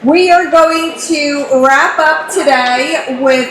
We are going to wrap up today with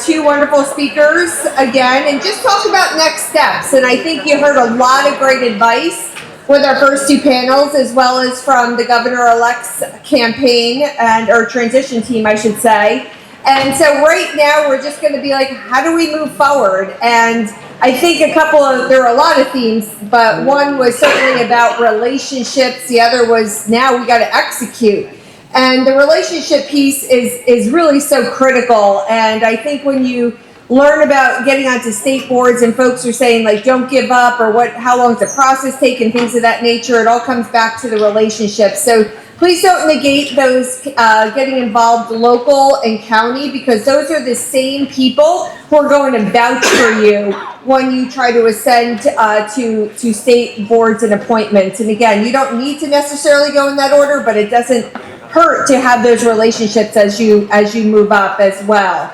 two wonderful speakers again and just talk about next steps. And I think you heard a lot of great advice with our first two panels, as well as from the governor-elect's campaign and our transition team, I should say. And so right now we're just going to be like, how do we move forward? And I think there were a lot of themes, but one was certainly about relationships. The other was now we got to execute. And the relationship piece is really so critical. And I think when you learn about getting onto state boards and folks are saying like, don't give up, or how long does the process take and things of that nature, it all comes back to the relationship. So please don't negate those getting involved local and county, because those are the same people who are going to vouch for you when you try to ascend to state boards and appointments. And again, you don't need to necessarily go in that order, but it doesn't hurt to have those relationships as you move up as well.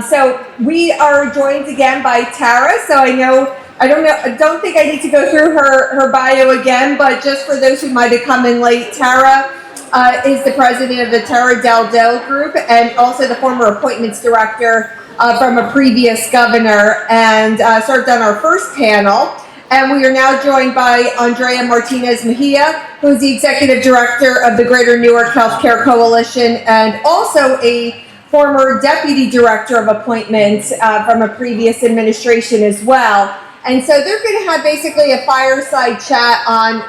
So we are joined again by Tara. So I don't think I need to go through her bio again, but just for those who might have come in late, Tara is the president of the Dowdell Group and also the former appointments director from a previous governor, and served on our first panel. And we are now joined by Andrea Martinez-Mejia, who is the executive director of the Greater Newark Healthcare Coalition and also a former deputy director of appointments from a previous administration as well. And so they're going to have basically a fireside chat on,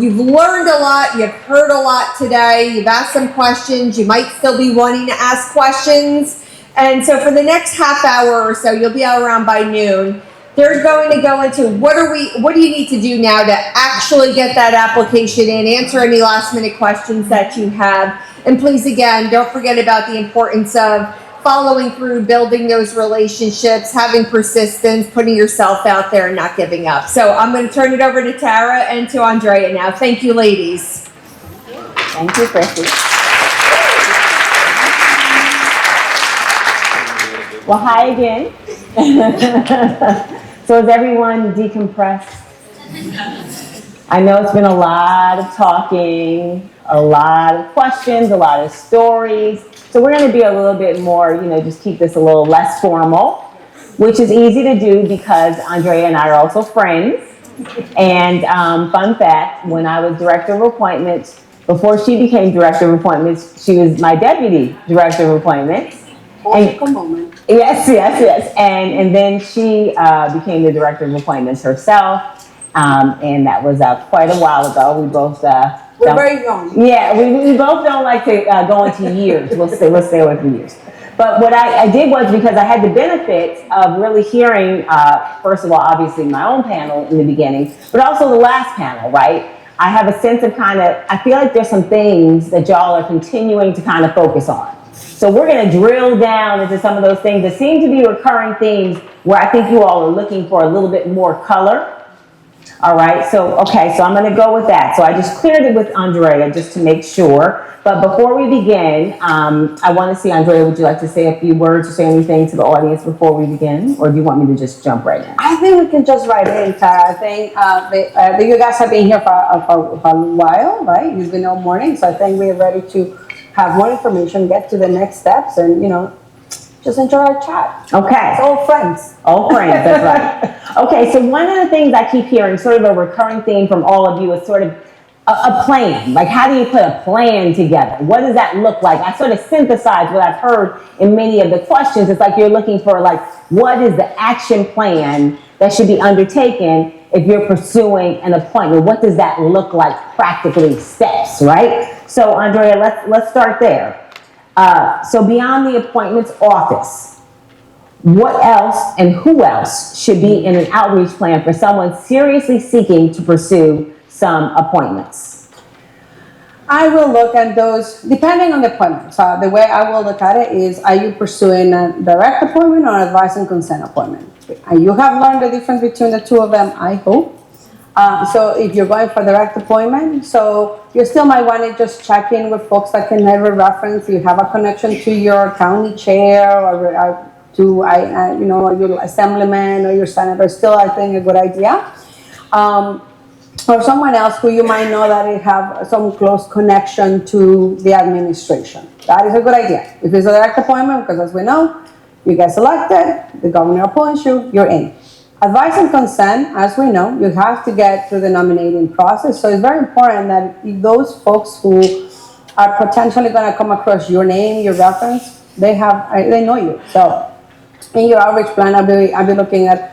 you've learned a lot, you've heard a lot today, you've asked some questions, you might still be wanting to ask questions. And so for the next half hour or so, you'll be out around by noon. They're going to go into what do you need to do now to actually get that application in, answer any last minute questions that you have. And please, again, don't forget about the importance of following through, building those relationships, having persistence, putting yourself out there and not giving up. So I'm going to turn it over to Tara and to Andrea now. Thank you, ladies. Thank you, Chrissy. Well, hi again. So is everyone decompressed? I know it's been a lot of talking, a lot of questions, a lot of stories. So we're going to be a little bit more, just keep this a little less formal, which is easy to do because Andrea and I are also friends. And fun fact, when I was director of appointments, before she became director of appointments, she was my deputy director of appointments. Moment. Yes. And then she became the director of appointments herself. And that was quite a while ago. We both we're very young. Yeah, we both don't like to go into years. We'll stay away from years. But what I did was, because I had the benefit of really hearing, first of all, obviously my own panel in the beginning, but also the last panel, right? I have a sense of I feel like there's some things that y'all are continuing to kind of focus on. So we're going to drill down into some of those things that seem to be recurring themes where I think you all are looking for a little bit more color. All right, so I'm going to go with that. So I just cleared it with Andrea just to make sure. But before we begin, I want to see, Andrea, would you like to say a few words or say anything to the audience before we begin? Or do you want me to just jump right in? I think we can just write in, Tara. I think you guys have been here for a while, right? You've been all morning. So I think we're ready to have more information, get to the next steps, and, just enjoy our chat. Okay. It's all friends. All friends, that's right. Okay, so one of the things I keep hearing, sort of a recurring theme from all of you, is sort of a plan. Like, how do you put a plan together? What does that look like? I sort of synthesize what I've heard in many of the questions. It's like you're looking for, what is the action plan that should be undertaken if you're pursuing an appointment? What does that look like practically, steps, right? So, Andrea, let's start there. So beyond the appointments office, what else and who else should be in an outreach plan for someone seriously seeking to pursue some appointments? I will look at those, depending on the appointment. So the way I will look at it is, are you pursuing a direct appointment or an advice and consent appointment? And you have learned the difference between the two of them, I hope. So if you're going for direct appointment, so you still might want to just check in with folks that can never reference. You have a connection to your county chair or to your assemblyman or your senator. Still, I think, a good idea. or someone else who you might know that they have some close connection to the administration. That is a good idea. If it's a direct appointment, because as we know, you get selected, the governor appoints you, you're in. Advice and consent, as we know, you have to get through the nominating process. So it's very important that those folks who are potentially going to come across your name, your reference, they know you. So in your outreach plan, I'll be looking at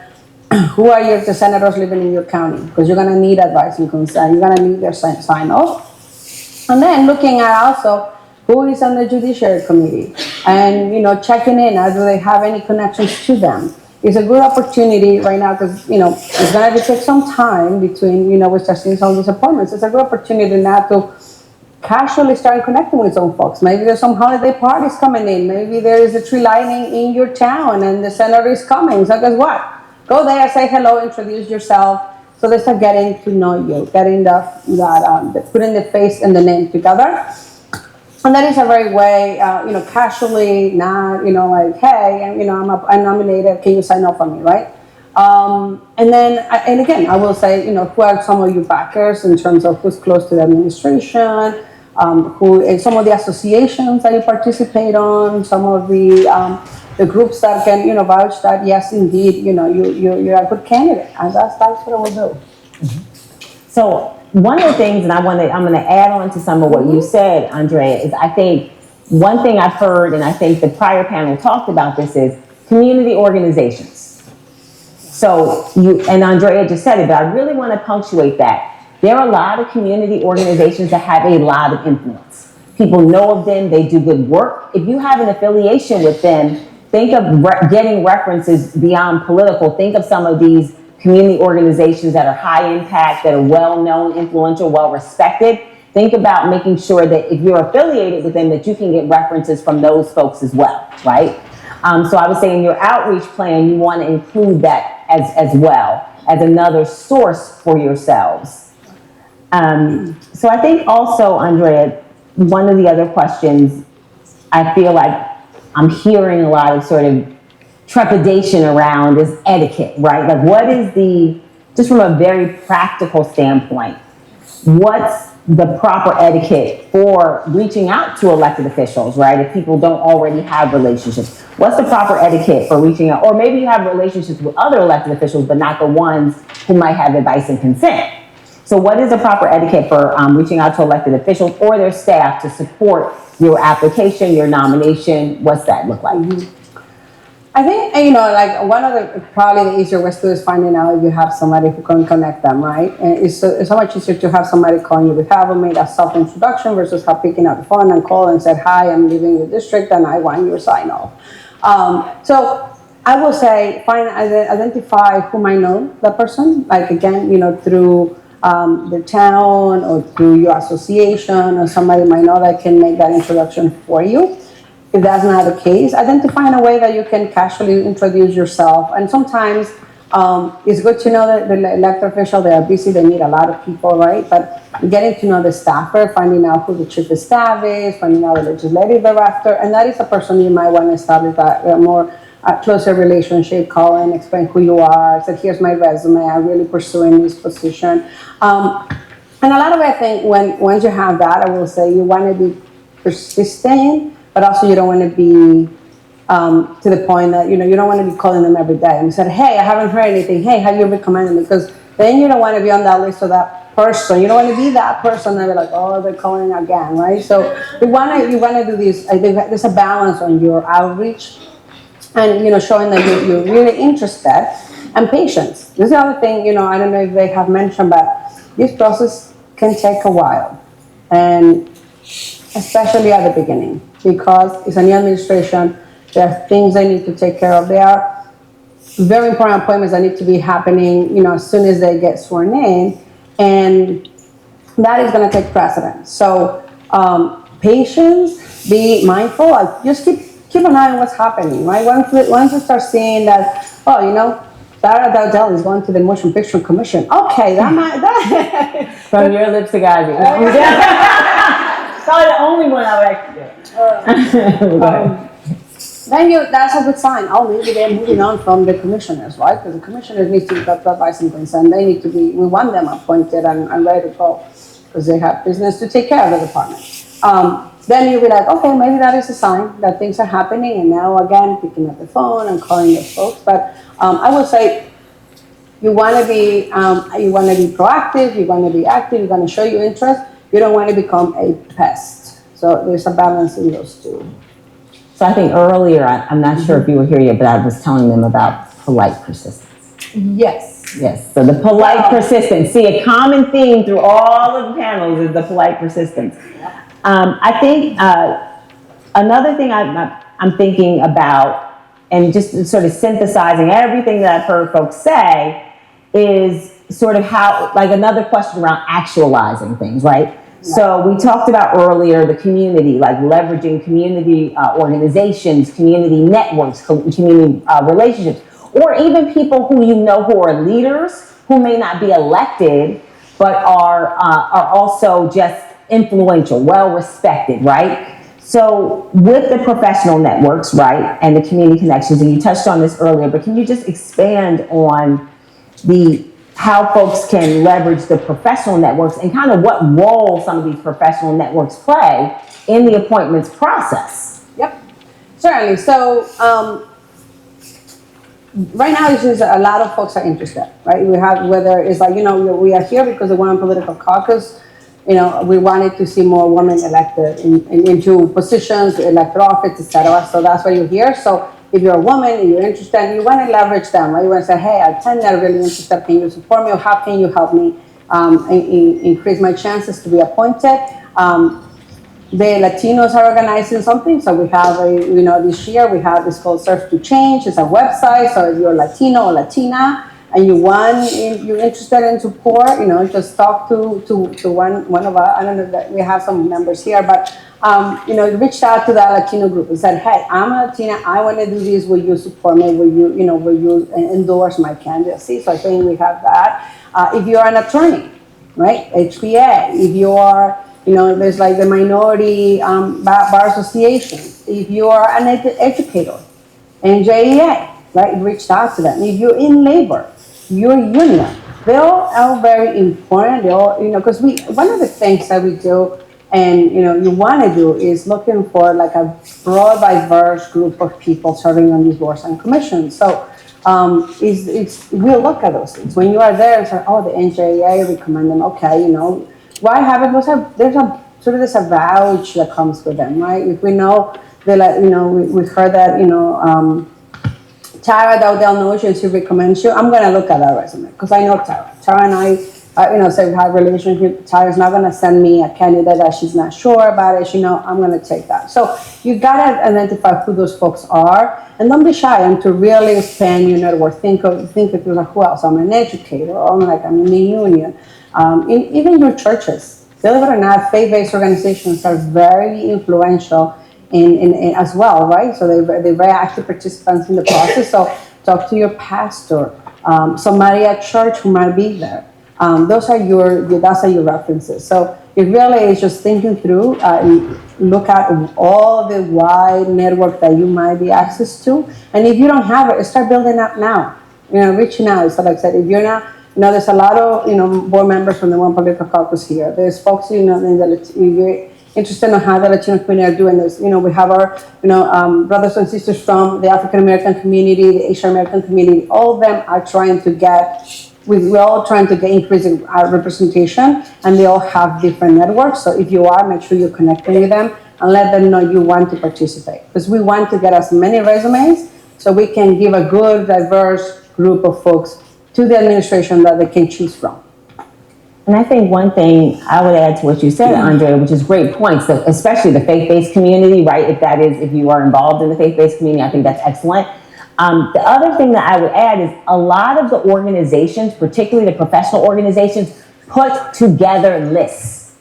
who are the senators living in your county, because you're going to need advice and consent. You're going to need their sign off. And then looking at also who is on the judiciary committee, and checking in as do they have any connections to them. It's a good opportunity right now because it's going to take some time between we start seeing some of these appointments. It's a good opportunity now to casually start connecting with some folks. Maybe there's some holiday parties coming in. Maybe there is a tree lighting in your town and the senator is coming. So guess what? Go there, say hello, introduce yourself. So they start getting to know you, getting putting the face and the name together. And that is a very way, casually, not, like, hey, I'm nominated, can you sign up for me, right? And again, I will say, who are some of your backers in terms of who's close to the administration, some of the associations that you participate on, some of the groups that can, vouch that, yes, indeed, you're a good candidate. And that's what I will do. Mm-hmm. So one of the things, and I'm going to add on to some of what you said, Andrea, is I think one thing I've heard, and I think the prior panel talked about this, is community organizations. So and Andrea just said it, but I really want to punctuate that. There are a lot of community organizations that have a lot of influence. People know of them, they do good work. If you have an affiliation with them, think of getting references beyond political. Think of some of these community organizations that are high impact, that are well-known, influential, well-respected. Think about making sure that if you're affiliated with them, that you can get references from those folks as well, right? So I would say in your outreach plan, you want to include that as well, as another source for yourselves. So I think also, Andrea, one of the other questions I feel like I'm hearing a lot of sort of trepidation around is etiquette, right? Like what is just from a very practical standpoint, what's the proper etiquette for reaching out to elected officials, right? If people don't already have relationships, what's the proper etiquette for reaching out? Or maybe you have relationships with other elected officials, but not the ones who might have advice and consent. So what is the proper etiquette for reaching out to elected officials or their staff to support your application, your nomination? What's that look like? Mm-hmm. I think, like one of probably the easier ways to do is finding out if you have somebody who can connect them, right? And it's so much easier to have somebody calling you behalf and made a self-introduction versus picking up the phone and call and said, hi, I'm leaving the district and I want your sign off. So I will say, identify who might know that person, like again, through the town or through your association or somebody might know that can make that introduction for you. If that's not the case, identify in a way that you can casually introduce yourself. And sometimes it's good to know that the elected official, they are busy, they need a lot of people, right? But getting to know the staffer, finding out who the chief of staff is, finding out the legislative director, and that is a person you might want to establish a more closer relationship, call and explain who you are, say, here's my resume, I'm really pursuing this position. And a lot of it, I think, once you have that, I will say you want to be persistent, but also you don't want to be to the point that, you don't want to be calling them every day and said, hey, I haven't heard anything. Hey, have you recommended me? Because then you don't want to be on that list of that person. You don't want to be that person and be like, oh, they're calling again, right? So you want to do this. I think there's a balance on your outreach and, showing that you're really interested and patience. This is the other thing, I don't know if they have mentioned, but this process can take a while. And especially at the beginning, because it's a new administration, there are things they need to take care of. There are very important appointments that need to be happening, as soon as they get sworn in, and that is going to take precedence. So patience, be mindful, just keep an eye on what's happening, right? Once you start seeing that, Dowdell is going to the Motion Picture Commission. Okay, that From your lips to God's ears. Probably the only one I would actually do. That's a good sign. Oh, maybe they're moving on from the commissioners, right? Because the commissioners need to be got advice and consent. They need to be, we want them appointed and ready to go because they have business to take care of the department. Then you'll be like, okay, maybe that is a sign that things are happening. And now again, picking up the phone and calling those folks. But I would say you want to be proactive. You want to be active. You want to show your interest. You don't want to become a pest. So there's a balance in those two. So I think earlier, I'm not sure if you were here yet, but I was telling them about polite persistence. Yes. Yes, so the polite persistence. See, a common theme through all of the panels is the polite persistence. I think another thing I'm thinking about, and just sort of synthesizing everything that I've heard folks say, is sort of how, like another question around actualizing things, right? So we talked about earlier the community, like leveraging community organizations, community networks, community relationships, or even people who you know who are leaders, who may not be elected, but are also just influential, well-respected, right? So with the professional networks, right, and the community connections, and you touched on this earlier, but can you just expand on how folks can leverage the professional networks and kind of what role some of these professional networks play in the appointments process? Yep, certainly. So right now, it's just a lot of folks are interested, right? We have, whether it's like, we are here because the Women Political Caucus, we wanted to see more women elected into positions, elected office, etc. So that's why you're here. So if you're a woman and you're interested, you want to leverage them, right? You want to say, hey, I attend that, really interested. Can you support me, or how can you help me increase my chances to be appointed? The Latinos are organizing something. So we have this year we have this called Serve to Change. It's a website. So if you're Latino or Latina and you're interested in support, just talk to one of our, I don't know that we have some members here, but reached out to that Latino group and said, hey, I'm a Latina, I want to do this, will you support me, will you endorse my candidacy? So I think we have that. If you're an attorney, right, HPA, if you are, there's like the minority bar association, if you are an educator, NJEA, right, reached out to them. If you're in labor, your union, they're all very important. They all, because one of the things that we do, and you want to do, is looking for like a broad, diverse group of people serving on these boards and commissions. So we'll look at those things when you are there and say, oh, the NJA recommend them. Okay, why haven't there's a sort of this a vouch that comes with them, right? If we know they like, we heard that Tara Dowdell knows you and she recommends you, I'm going to look at that resume because I know Tara. Tara and I, say we have a relationship. Tara's not going to send me a candidate that she's not sure about it. I'm going to take that. So you got to identify who those folks are, and don't be shy and to really expand your network. Think of who else. I'm an educator, or I'm in the union. Even your churches, believe it or not, faith-based organizations are very influential in as well, right? So they're very active participants in the process. So talk to your pastor, somebody at church who might be there. Those are your references. So it really is just thinking through, look at all the wide network that you might be access to. And if you don't have it, start building up now. Reaching out. So like I said, if you're not, there's a lot of, board members from the One Political Caucus here. There's folks, if you're interested in how the Latino community are doing this. We have our, brothers and sisters from the African American community, the Asian American community. All of them are trying to get, we're all trying to get increasing representation, and they all have different networks. So if you are, make sure you're connecting with them and let them know you want to participate, because we want to get as many resumes so we can give a good, diverse group of folks to the administration that they can choose from. And I think one thing I would add to what you said, Andrea, which is great points, so especially the faith-based community, right? If you are involved in the faith-based community, I think that's excellent. The other thing that I would add is a lot of the organizations, particularly the professional organizations, put together lists.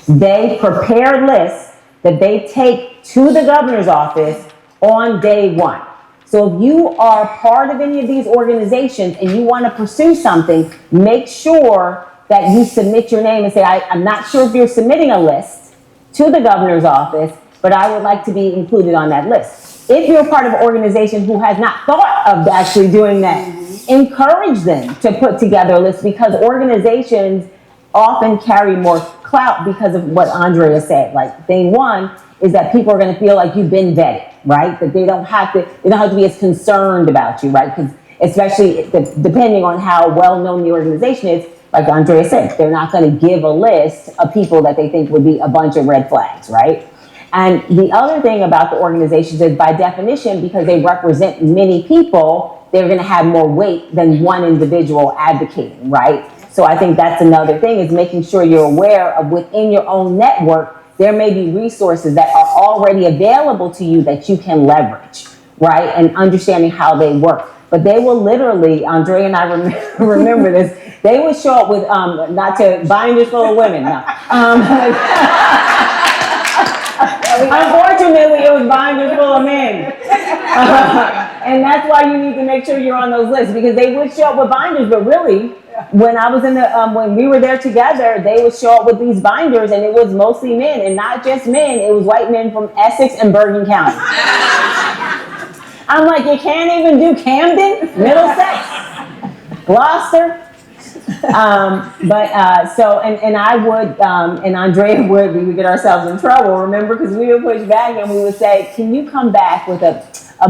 They prepare lists that they take to the governor's office on day one. So if you are part of any of these organizations and you want to pursue something, make sure that you submit your name and say, I'm not sure if you're submitting a list to the governor's office, but I would like to be included on that list. if you're part of an organization who has not thought of actually doing that, encourage them to put together a list, because organizations often carry more clout because of what Andrea said. Like, thing one is that people are going to feel like you've been vetted, right? That they don't have to be as concerned about you, right? Because especially depending on how well known the organization is, like Andrea said, they're not going to give a list of people that they think would be a bunch of red flags, right? And the other thing about the organizations is, by definition, because they represent many people, they're going to have more weight than one individual advocating, right? So I think that's another thing, is making sure you're aware of, within your own network, there may be resources that are already available to you that you can leverage, right? And understanding how they work. But they will literally, Andrea and I remember this, they would show up with, not to binders full of women, no. Unfortunately, it was binders full of men. And that's why you need to make sure you're on those lists, because they would show up with binders, but really, when I was in the, when we were there together, they would show up with these binders, and it was mostly men, and not just men, it was white men from Essex and Bergen County. I'm like, you can't even do Camden, Middlesex, Gloucester. And I would, and Andrea would, we would get ourselves in trouble, remember, because we would push back and we would say, can you come back with a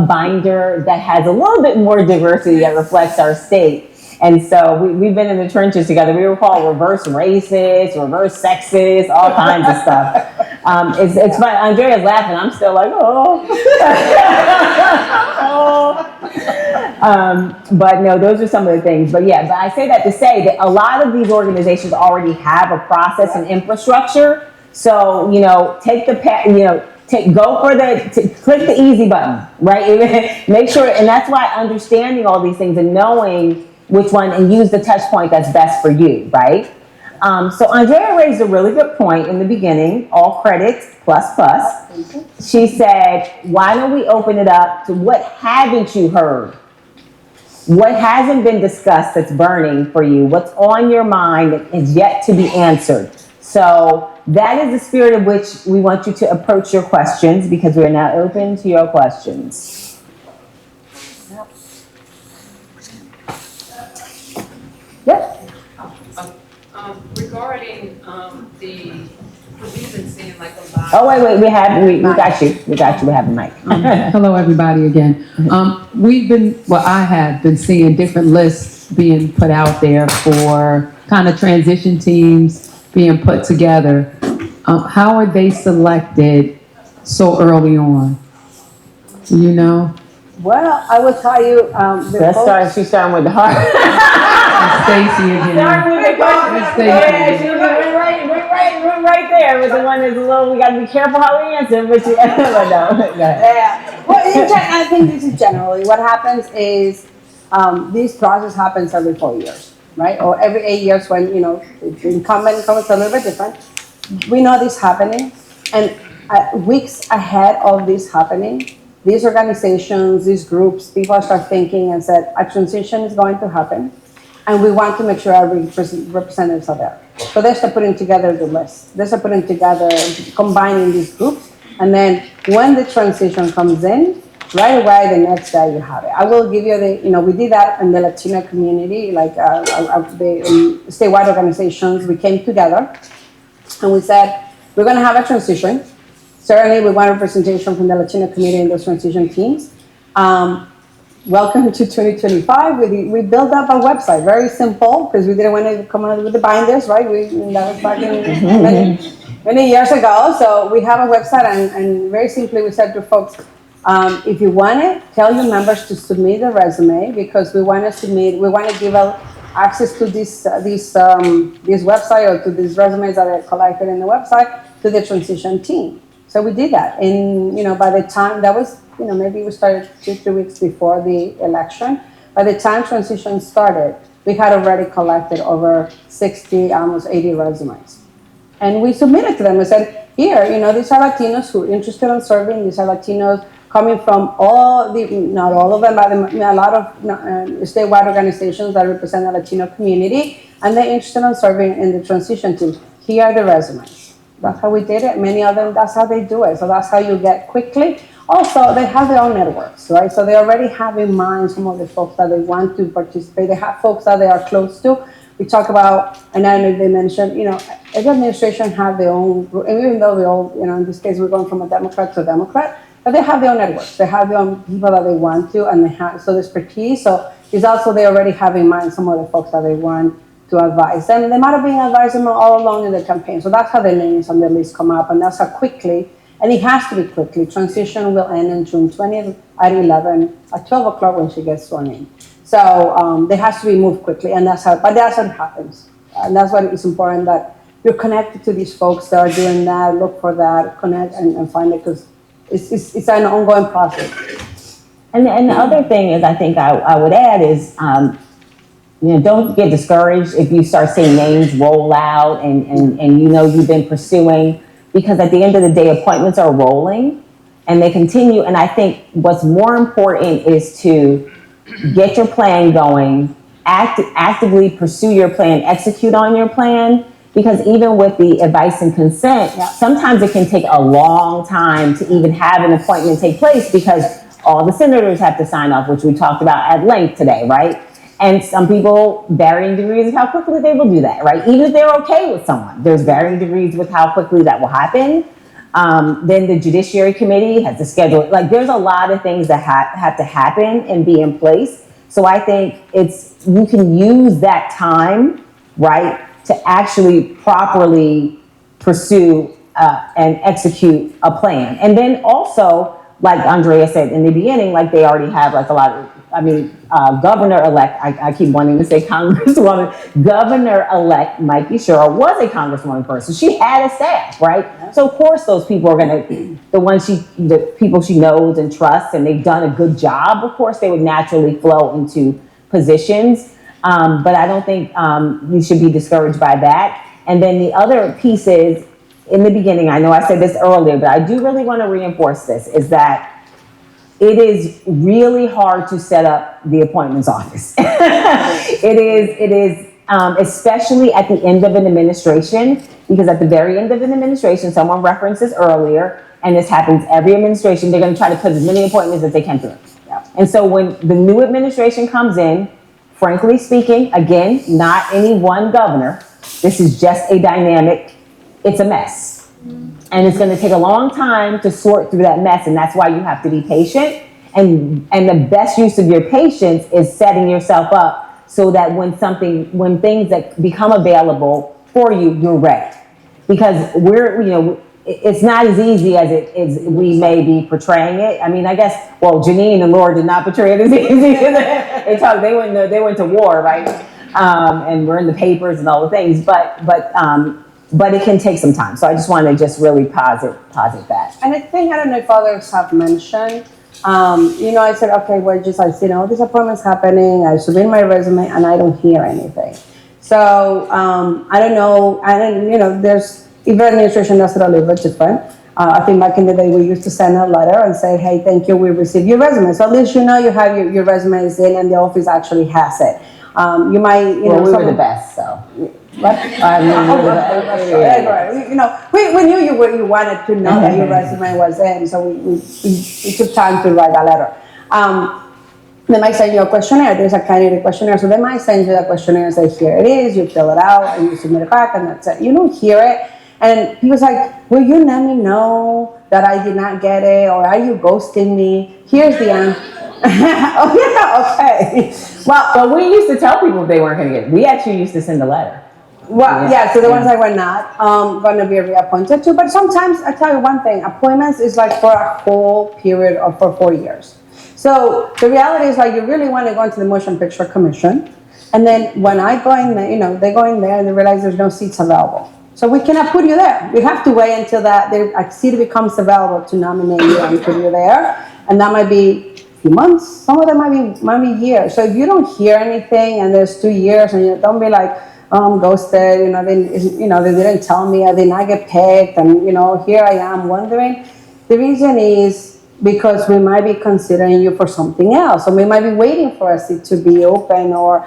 binder that has a little bit more diversity that reflects our state? And so we've been in the trenches together. We were called reverse racist, reverse sexist, all kinds of stuff. It's funny. Andrea's laughing. I'm still like, oh. But no, those are some of the things. But yeah, but I say that to say that a lot of these organizations already have a process and infrastructure. So, take the click the easy button, right? Make sure, and that's why understanding all these things and knowing which one, and use the touch point that's best for you, right? So Andrea raised a really good point in the beginning, all credits, plus. She said, why don't we open it up to what haven't you heard? What hasn't been discussed that's burning for you? What's on your mind that is yet to be answered? So that is the spirit in which we want you to approach your questions, because we are now open to your questions. Yep. Regarding because we've been seeing like a lot. Oh, wait, we got you. We have a mic. Hello, everybody, again. I have been seeing different lists being put out there for kind of transition teams being put together. How are they selected so early on? Do you know? Well, I will tell you, She's starting with the heart. Stacy again. Starting with the question. Yeah, she went right there with the one that's a little, we got to be careful how we answer, but no. Yeah. Well, I think this is generally what happens is this process happens every 4 years, right? Or every 8 years when, the incumbent comes a little bit different. We know this happening, and weeks ahead of this happening, these organizations, these groups, people start thinking and said, a transition is going to happen, and we want to make sure our representatives are there. So they start putting together the list. They start putting together, combining these groups, and then when the transition comes in, right away the next day you have it. I will give you we did that in the Latino community, like the statewide organizations. We came together and we said, we're going to have a transition. Certainly, we want representation from the Latino community in those transition teams. Welcome to 2025. We built up a website, very simple, because we didn't want to come out with the binders, right? That was back in many years ago. So we have a website, and very simply we said to folks, if you want it, tell your members to submit a resume, because we want to give out access to this website, or to these resumes that are collected in the website, to the transition team. So we did that, and by the time that was, maybe we started 2-3 weeks before the election. By the time transition started, we had already collected over 60, almost 80 resumes, and we submitted to them. We said, here, these are Latinos who are interested in serving. These are Latinos coming from not all of them, but a lot of statewide organizations that represent the Latino community, and they're interested in serving in the transition team. Here are the resumes. That's how we did it. Many of them, that's how they do it. So that's how you get quickly. Also, they have their own networks, right? So they already have in mind some of the folks that they want to participate. They have folks that they are close to. We talk about, and I know they mentioned, every administration have their own, and even though we all, in this case, we're going from a Democrat to a Democrat, but they have their own networks. They have their own people that they want to, and they have, so the expertise. So it's also, they already have in mind some of the folks that they want to advise them. And they might have been advising them all along in the campaign. So that's how the names on the list come up, and that's how quickly, and it has to be quickly. Transition will end on June 20th at 11, at 12 o'clock when she gets sworn in. So they has to be moved quickly, and that's how it happens. And that's why it's important that you're connected to these folks that are doing that, look for that, connect and find it, because it's an ongoing process. And the other thing is, I think I would add is, don't get discouraged if you start seeing names roll out and you've been pursuing, because at the end of the day, appointments are rolling and they continue. And I think what's more important is to get your plan going, actively pursue your plan, execute on your plan, because even with the advice and consent, sometimes it can take a long time to even have an appointment take place, because all the senators have to sign off, which we talked about at length today, right? And some people, varying degrees of how quickly they will do that, right? Even if they're okay with someone, there's varying degrees with how quickly that will happen. Then the Judiciary Committee has to schedule, there's a lot of things that have to happen and be in place. So I think you can use that time, right, to actually properly pursue and execute a plan. And then also, like Andrea said in the beginning, they already have a lot of, Governor-elect, I keep wanting to say Congresswoman, Governor-elect Mikey Sherrill was a Congresswoman person. She had a staff, right? So of course those people are gonna, the people she knows and trusts, and they've done a good job, of course they would naturally flow into positions. But I don't think you should be discouraged by that. And then the other piece is, in the beginning, I know I said this earlier, but I do really want to reinforce this, is that it is really hard to set up the appointments office. It is, especially at the end of an administration, because at the very end of an administration, someone referenced this earlier, and this happens every administration, they're going to try to put as many appointments as they can through. And so when the new administration comes in, frankly speaking, again, not any one governor, this is just a dynamic, it's a mess. And it's going to take a long time to sort through that mess, and that's why you have to be patient. And the best use of your patience is setting yourself up so that when things that become available for you, you're ready. Because it's not as easy as we may be portraying it. I mean, I guess, Janine and Laura did not portray it as easy. They went to war, right? And we're in the papers and all the things, but it can take some time. So I just want to really posit that. And I don't know if others have mentioned, I said, okay, I see all these appointments happening, I submit my resume, and I don't hear anything. So I don't know, there's, every administration does it a little bit different. I think back in the day, we used to send a letter and say, hey, thank you, we received your resume. So at least you have your resume is in and the office actually has it. You might, we were the best, so. What? We knew you wanted to know that your resume was in, so we took time to write a letter. They might send you a questionnaire. There's a candidate questionnaire, so they might send you the questionnaire and say, here it is, you fill it out, and you submit it back, and that's it. You don't hear it, and people's like, will you let me know that I did not get it, or are you ghosting me? Here's the answer. Oh yeah, okay. Well, we used to tell people if they weren't going to get it. We actually used to send a letter. Well, so the ones that were not going to be reappointed to. But sometimes, I tell you one thing, appointments is for a whole period of for 4 years. So the reality is you really want to go into the Motion Picture Commission. And then when I go in there, they go in there and they realize there's no seats available. So we cannot put you there. We have to wait until a seat becomes available to nominate you and put you there. And that might be a few months. Some of them might be years. So if you don't hear anything and there's 2 years and you don't be like, I'm ghosted, they didn't tell me, I did not get picked, and here I am wondering. The reason is because we might be considering you for something else, or we might be waiting for a seat to be open, or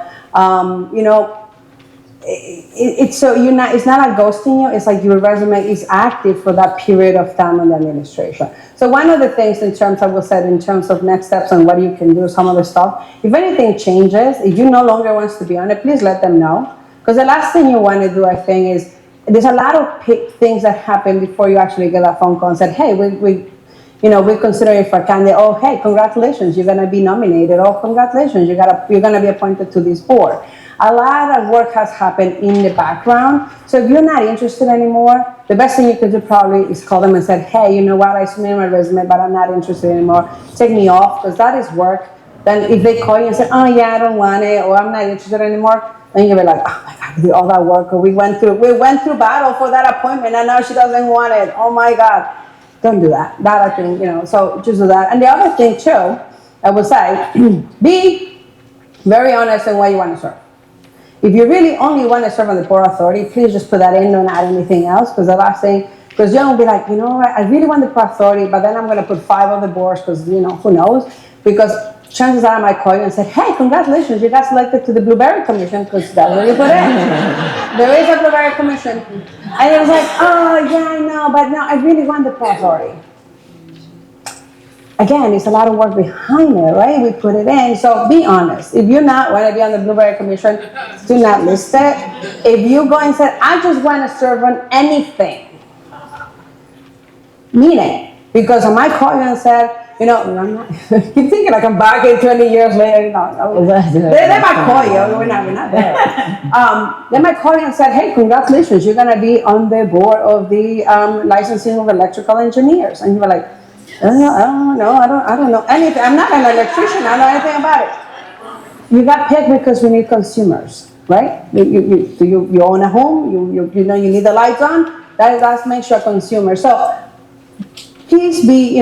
it's so you're not. It's not like ghosting you. It's like your resume is active for that period of time in the administration. So one of the things in terms, I will say, in terms of next steps and what you can do, some of the stuff. If anything changes, if you no longer wants to be on it, please let them know. Because the last thing you want to do, I think, is there's a lot of things that happen before you actually get a phone call and said, hey, we're considering for a candidate. Oh, hey, congratulations, you're going to be nominated. Oh, congratulations, you're going to be appointed to this board. A lot of work has happened in the background. So if you're not interested anymore, the best thing you could do probably is call them and say, hey, you know what, I submitted my resume, but I'm not interested anymore. Take me off, because that is work. Then if they call you and say, oh yeah, I don't want it, or I'm not interested anymore, then you'll be like, oh my God, we did all that work, or we went through battle for that appointment, and now she doesn't want it. Oh my God. Don't do that. That I think, so just do that. And the other thing too, I would say, be very honest in what you want to serve. If you really only want to serve on the Port Authority, please just put that in, don't add anything else, because the last thing, because you're going to be like, you know what, I really want the Port Authority, but then I'm going to put 5 other boards, because, who knows? Because chances are I might call you and say, hey, congratulations, you got selected to the Blueberry Commission, because that's what you put in. There is a Blueberry Commission. And it was like, oh, yeah, I know, but no, I really want the Port Authority. Again, it's a lot of work behind it, right? We put it in. So be honest. If you're not want to be on the Blueberry Commission, do not list it. If you go and say, I just want to serve on anything, mean it. Because I might call you and said, I'm not, keep thinking like I'm back in 20 years later, they might call you, we're not there. They might call you and say, hey, congratulations, you're going to be on the board of the licensing of electrical engineers. And you're like, I don't know anything. I'm not an electrician, I don't know anything about it. You got picked because we need consumers, right? You own a home, you need the lights on, that makes you a consumer. So please be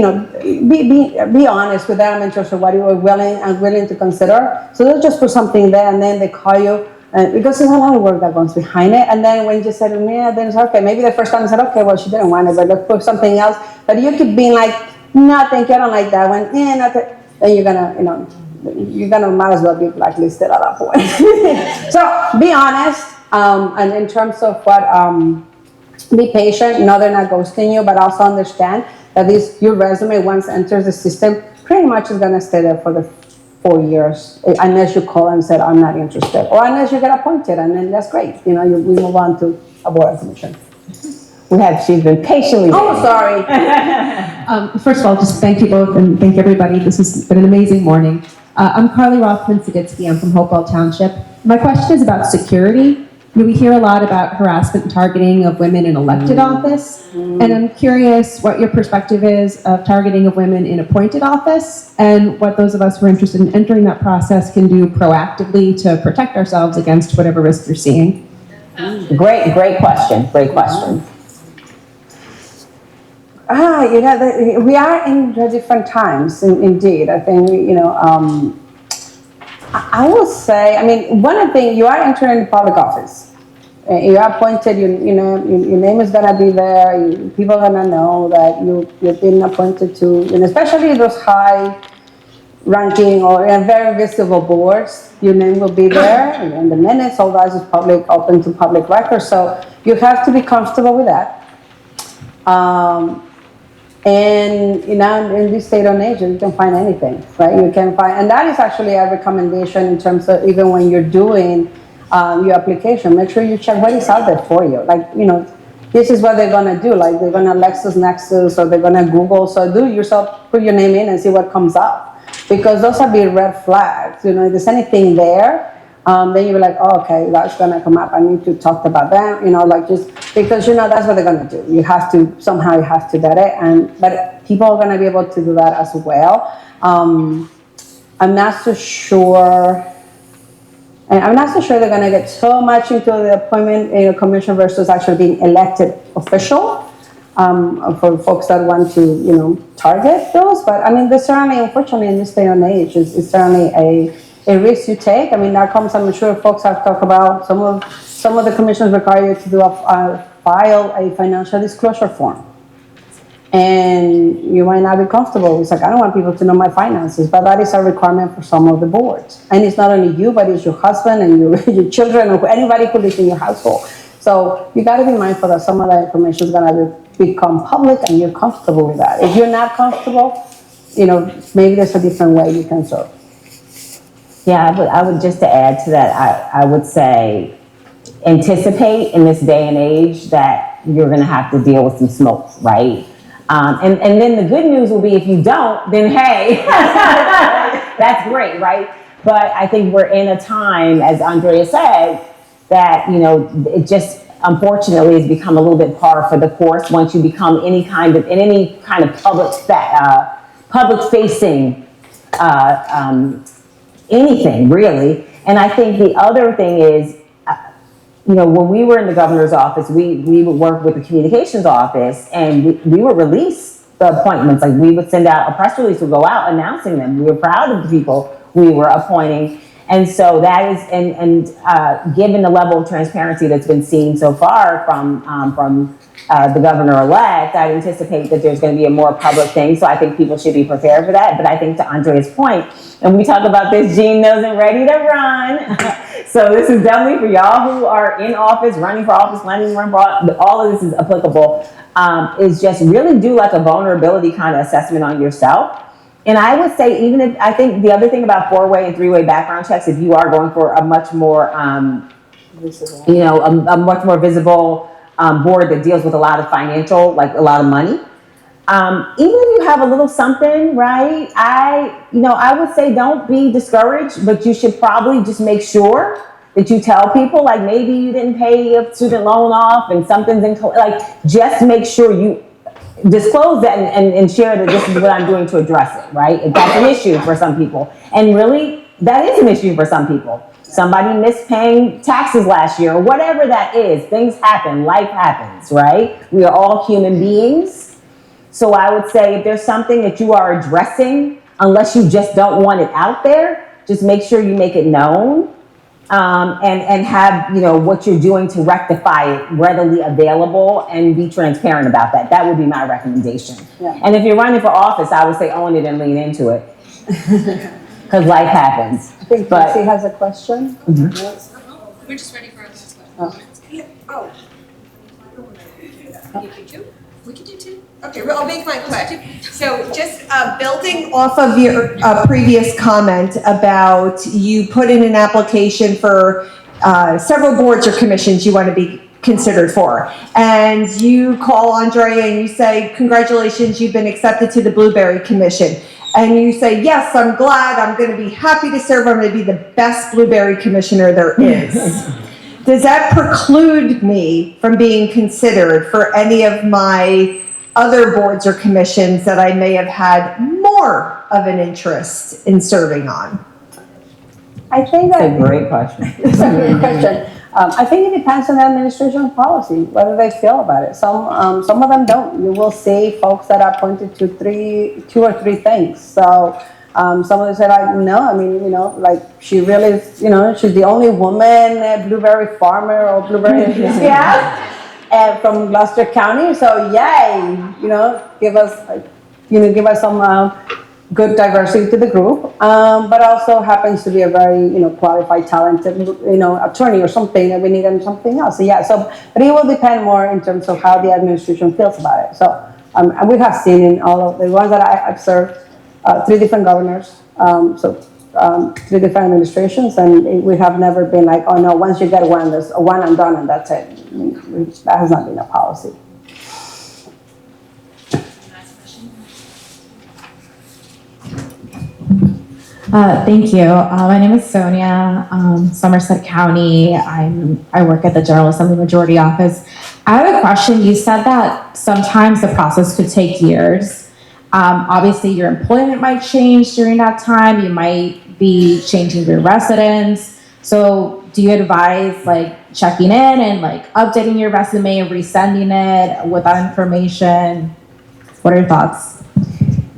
honest with them in terms of what you are willing to consider. So they'll just put something there, and then they call you, because there's a lot of work that goes behind it. And then when you said, yeah, then it's okay. Maybe the first time I said, okay, well, she didn't want it, but let's put something else. But you keep being like, no, thank you, I don't like that one. Then you're gonna might as well be blacklisted at that point. So be honest, and in terms of what, be patient. No, they're not ghosting you, but also understand that your resume, once enters the system, pretty much is gonna stay there for the 4 years, unless you call and said, I'm not interested, or unless you get appointed, and then that's great. We move on to a board commission. She's been patiently waiting. Oh, sorry. First of all, just thank you both and thank everybody. This has been an amazing morning. I'm Carly Rothman-Saditsky. I'm from Hopewell Township. My question is about security. We hear a lot about harassment and targeting of women in elected office, and I'm curious what your perspective is of targeting of women in appointed office, and what those of us who are interested in entering that process can do proactively to protect ourselves against whatever risk you're seeing. Great question. Great question. We are in different times, indeed. I think, I will say, one of the things, you are entering the public office. You are appointed, your name is going to be there. People are going to know that you've been appointed to, and especially those high ranking or very visible boards, your name will be there. And the minutes, all that is open to public record. So you have to be comfortable with that. And in this state and age, you can find anything, right? You can find, and that is actually a recommendation in terms of even when you're doing your application, make sure you check what is out there for you. Like, this is what they're gonna do. Like they're gonna LexisNexis or they're gonna Google. So do yourself, put your name in and see what comes up, because those are big red flags. If there's anything there, then you're like, oh, okay, that's gonna come up. I need to talk about them, just because that's what they're gonna do. You have to vet it, but people are gonna be able to do that as well. I'm not so sure. And I'm not so sure they're gonna get so much into the appointment commission versus actually being elected official. For folks that want to, target those, but there's certainly, unfortunately, in this day and age, it's certainly a risk you take. That comes, I'm sure folks have talked about, some of the commissions require you to file a financial disclosure form. and you might not be comfortable. It's like, I don't want people to know my finances, but that is a requirement for some of the boards. And it's not only you, but it's your husband and your children or anybody who lives in your household. So you got to be mindful that some of that information is going to become public and you're comfortable with that. If you're not comfortable, maybe there's a different way you can serve. Yeah, I would just to add to that, I would say anticipate in this day and age that you're going to have to deal with some smoke, right? And then the good news will be if you don't, then hey, that's great, right? But I think we're in a time, as Andrea said, that, it just unfortunately has become a little bit par for the course once you become in any kind of public facing anything really. And I think the other thing is, when we were in the governor's office, we would work with the communications office, and we would release the appointments. Like, we would send out a press release to go out announcing them. We were proud of the people we were appointing. And so that is, given the level of transparency that's been seen so far from the governor-elect, I anticipate that there's going to be a more public thing. So I think people should be prepared for that. But I think to Andrea's point, and we talk about this, Gene knows and ready to run. So this is definitely for y'all who are in office, running for office, planning to run for office, all of this is applicable, is just really do like a vulnerability kind of assessment on yourself. And I would say, I think the other thing about 4-way and 3-way background checks, if you are going for a much more, a much more visible board that deals with a lot of financial, like a lot of money, even if you have a little something, right? I would say don't be discouraged, but you should probably just make sure that you tell people, like, maybe you didn't pay a student loan off and something's just make sure you disclose that and share that this is what I'm doing to address it, right? If that's an issue for some people. And really, that is an issue for some people. Somebody missed paying taxes last year, or whatever that is. Things happen, life happens, right? We are all human beings. So I would say if there's something that you are addressing, unless you just don't want it out there, just make sure you make it known. And have, what you're doing to rectify it readily available and be transparent about that. That would be my recommendation. Yeah. And if you're running for office, I would say own it and lean into it. Because life happens. I think Tracy has a question. Mm-hmm. We're just ready for our last question. Oh, You can do 2? We can do 2. okay, well, I'll make mine quick. So just building off of your previous comment about you put in an application for several boards or commissions you want to be considered for. And you call Andrea and you say, congratulations, you've been accepted to the Blueberry Commission. And you say, yes, I'm glad, I'm going to be happy to serve, I'm going to be the best Blueberry Commissioner there is. Does that preclude me from being considered for any of my other boards or commissions that I may have had more of an interest in serving on? I think That's a great question. It's a great question. I think it depends on the administration policy, whether they feel about it. Some of them don't. You will see folks that are pointed to 2 or 3 things. So some of them say, like, no, she really, she's the only woman blueberry farmer or blueberry enthusiast from Gloucester County. So yay, give us some good diversity to the group, but also happens to be a very, qualified, talented, attorney or something that we need and something else. So but it will depend more in terms of how the administration feels about it. So and we have seen in all of the ones that I've served, 3 different governors, 3 different administrations, and we have never been like, oh no, once you get one, there's a one and done and that's it. That has not been a policy. Thank you. My name is Sonia, Somerset County. I work at the General Assembly Majority Office. I have a question. You said that sometimes the process could take years. Obviously, your employment might change during that time. You might be changing your residence. So do you advise checking in and updating your resume and resending it with that information? What are your thoughts?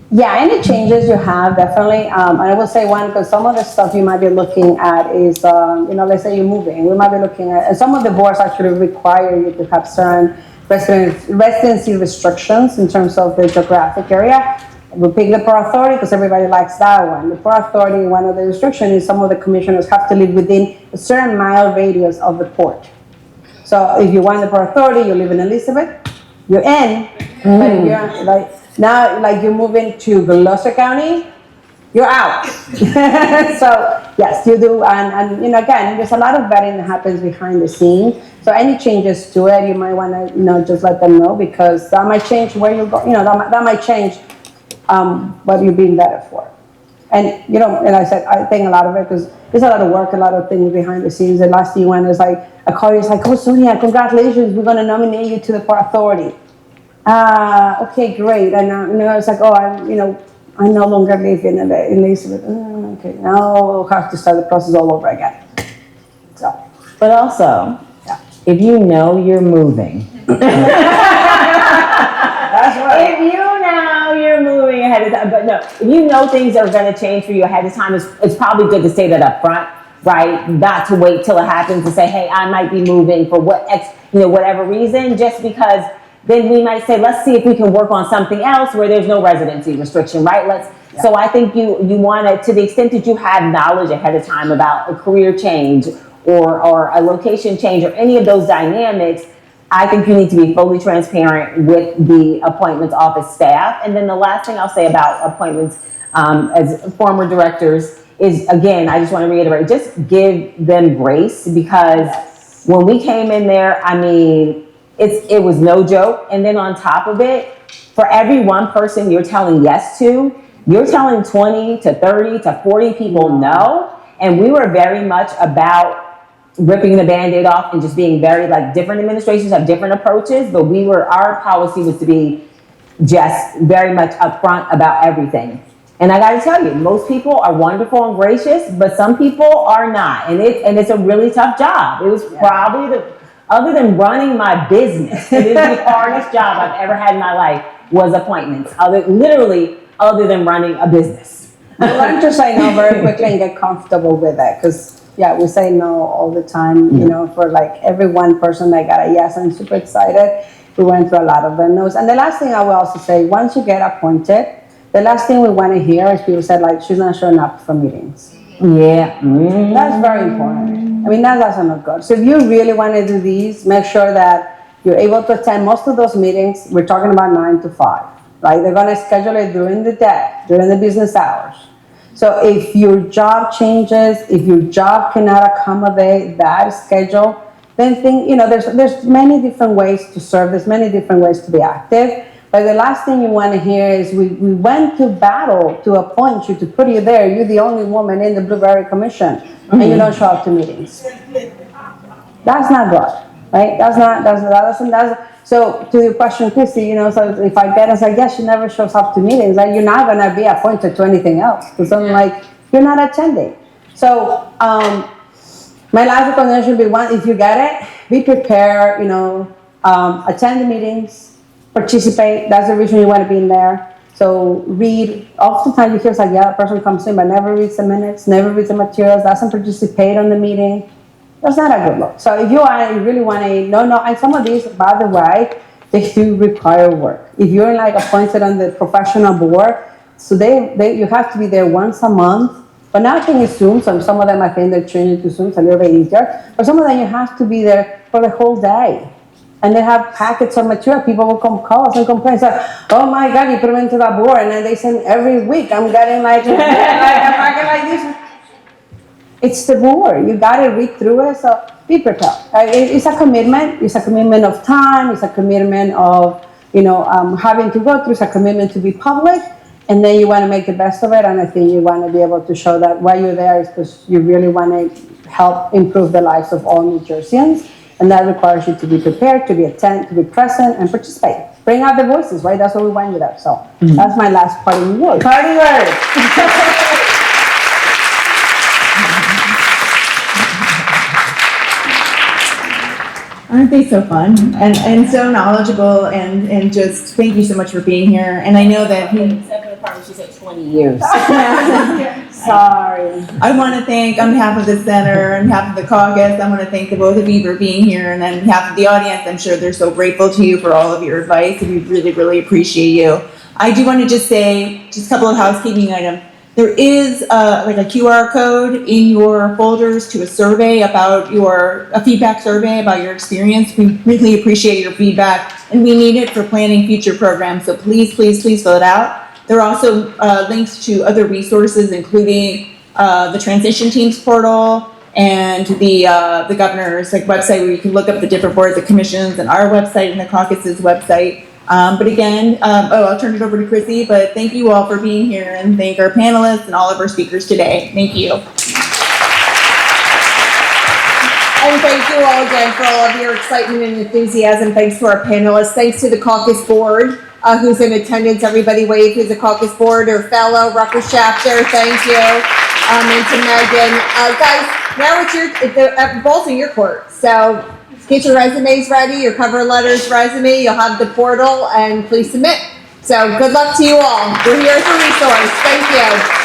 Yeah, any changes you have, definitely. I will say one, because some of the stuff you might be looking at is, let's say you're moving. We might be looking at, and some of the boards actually require you to have certain residency restrictions in terms of the geographic area. We pick the Port Authority because everybody likes that one. The Port Authority, one of the restrictions is some of the commissioners have to live within a certain mile radius of the port. So if you want the Port Authority, you live in Elizabeth, you're in. But if you're like now, like you're moving to Gloucester County, you're out. So yes, you do, and you know, again, there's a lot of vetting that happens behind the scenes. So any changes to it, you might want to, you know, just let them know because that might change where you go. You know, that might change what you're being vetted for. And you know, and I said, I think a lot of it because there's a lot of work, a lot of things behind the scenes. The last thing you want is like a call you, it's like, oh Sonia, congratulations, we're going to nominate you to the Port Authority. Okay, great. And you know, it's like, oh, I no longer live in Elizabeth. Okay, now we'll have to start the process all over again. So, But also, if you know you're moving, that's right. if you know you're moving ahead of time, but no, if you know things are going to change for you ahead of time, it's probably good to say that up front, right? Not to wait till it happens to say, hey, I might be moving for whatever reason, just because then we might say, let's see if we can work on something else where there's no residency restriction, right? So I think you want to the extent that you have knowledge ahead of time about a career change or a location change or any of those dynamics, I think you need to be fully transparent with the appointments office staff. And then the last thing I'll say about appointments as former directors is, again, I just want to reiterate, just give them grace because when we came in there, I mean, it was no joke. And then on top of it, for every one person you're telling yes to, you're telling 20 to 30 to 40 people no. And we were very much about ripping the Band-Aid off and just being very, like, different administrations have different approaches, but our policy was to be just very much upfront about everything. And I gotta tell you, most people are wonderful and gracious, but some people are not. And it's a really tough job. It was probably other than running my business, it is the hardest job I've ever had in my life was appointments. Other than running a business. I learned to say no very quickly and get comfortable with it because, we say no all the time, you know, for like every one person that got a yes, I'm super excited. We went through a lot of the no's. And the last thing I will also say, once you get appointed, the last thing we want to hear is people say like, she's not showing up for meetings. Yeah. That's very important. I mean, that's not good. So if you really want to do these, make sure that you're able to attend most of those meetings. We're talking about 9 to 5, right? They're going to schedule it during the day, during the business hours. So if your job changes, if your job cannot accommodate that schedule, then there's many different ways to serve, there's many different ways to be active. But the last thing you want to hear is we went to battle to appoint you, to put you there. You're the only woman in the Blueberry Commission, and you don't show up to meetings. That's not good, right? So to your question, Christy, so if I get us, I guess she never shows up to meetings, like you're not going to be appointed to anything else because I'm like, you're not attending. So my last recommendation would be one, if you get it, be prepared, attend the meetings, participate. That's the reason you want to be in there. So read. Oftentimes you hear it's like, yeah, that person comes in but never reads the minutes, never reads the materials, doesn't participate on the meeting. That's not a good look. So if you really want to, and some of these, by the way, they do require work. If you're like appointed on the professional board, so you have to be there once a month. But now I think it's Zoom, so some of them I think they're changing to Zoom, so a little bit easier. But some of them you have to be there for the whole day. And they have packets of material. People will come call us and complain. So, oh my God, you put them into that board. And then they send every week, I'm getting like a packet like this. It's the board. You got to read through it. So be prepared. It's a commitment. It's a commitment of time. It's a commitment of, having to go through. It's a commitment to be public. And then you want to make the best of it. And I think you want to be able to show that why you're there is because you really want to help improve the lives of all New Jerseyans. And that requires you to be prepared, to be attentive, to be present, and participate. Bring out the voices, right? That's what we want you there. So that's my last parting word. Party word. Aren't they so fun and so knowledgeable and just thank you so much for being here. And I know that department, she said 20 years. Sorry. I want to thank, on behalf of the center, on behalf of the caucus, I want to thank the both of you for being here, and on behalf of the audience, I'm sure they're so grateful to you for all of your advice, and we really, really appreciate you. I do want to just say, just a couple of housekeeping items. There is like a QR code in your folders to a survey about a feedback survey about your experience. We really appreciate your feedback, and we need it for planning future programs. So please, please, please fill it out. There are also links to other resources, including the transition teams portal and the governor's website, where you can look up the different boards and commissions, and our website and the caucus's website. But again, I'll turn it over to Chrissy, but thank you all for being here, and thank our panelists and all of our speakers today. Thank you. And thank you all again for all of your excitement and enthusiasm. Thanks to our panelists. Thanks to the caucus board, who's in attendance. Everybody wave who's a caucus board or fellow Rutgers chapter. Thank you. And to Megan. Guys, now it's the ball's in your court. So get your resumes ready, your cover letters, resume. You'll have the portal, and please submit. So good luck to you all. We're here as a resource. Thank you.